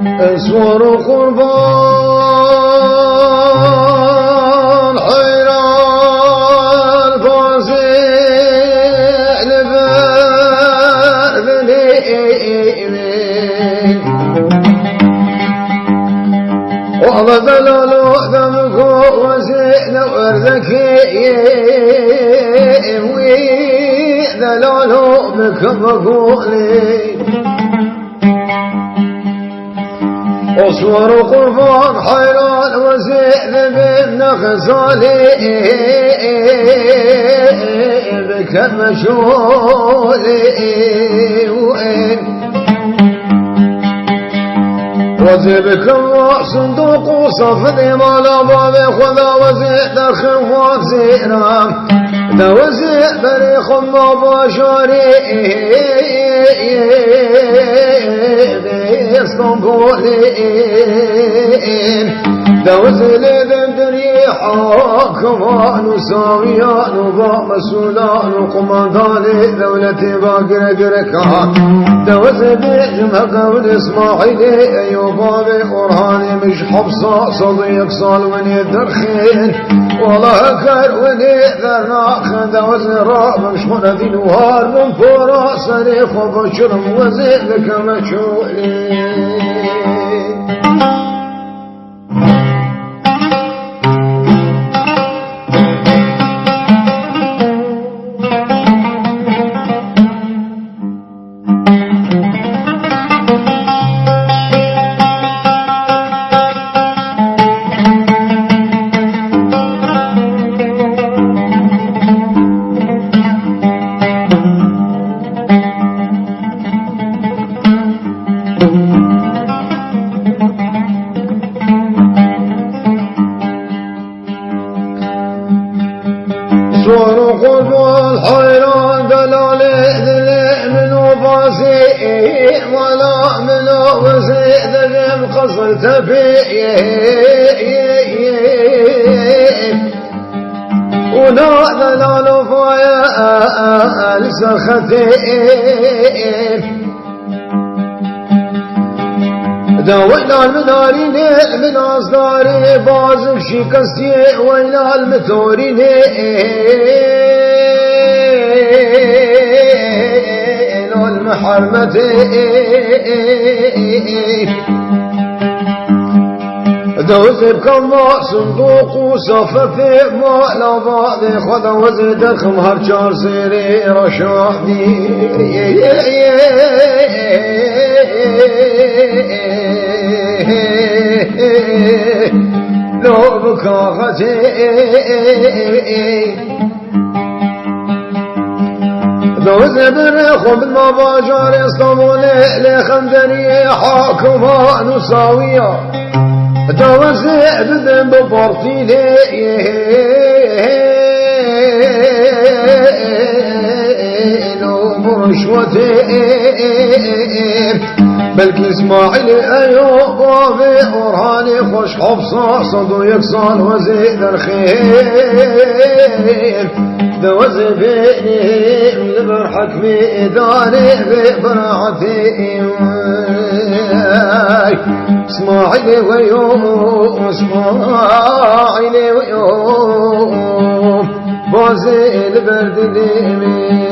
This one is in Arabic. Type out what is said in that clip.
اسوار قربان حيران فازع لبر بليمين وهذا دلالو دمكو وزين وردكي دلالو بك بقولي أصور قربان حيران وزين من غزالي بك مشغولي وزيبك الله صندوق وصفدي مالا بابي خذا وزيد الخوات زينا دا وزيد بريخ بابا شاري اسطنبولين دا وزيد دندري حاكمان وساويان وبا مسؤولان وقمانداني دولتي باقر قركان دا وزيد جمهق والاسماعيلي ايوبابي قرهاني مش حبصة صديق صالون يدرخين والله كر وني ذرناخ دا وزيرا مشغول ذي نوار من فورا صريخ وبشرم وزيد لك مشغولين صور قلب الحيران دلالي ذلي منو باسي ولا منو وزيد ذم قصر تبيه ولا دلال فايا لسختين داوينا المدارين من أصداري بازم شكستي وينا المتورين والمحرمتين دوزي بكما صندوق وصففي ما لا بعضي خدا وزيد الخمهر شار سيري رشادي لو بكاغتي دوزي بريخو بالما باجار اسطنبولي لخندري حاكمان وساوية دوزي بدن ببارتيلي لو مرشوتي بلكي اسماعيلي ايوب وابي ورهاني خوش حفصة صدو يكسان وزيد الخير دوزي بيني من برحك ميداني ببراعتي اسماعيلي ويوم اسماعيلي ويوم بازي البرد اليمين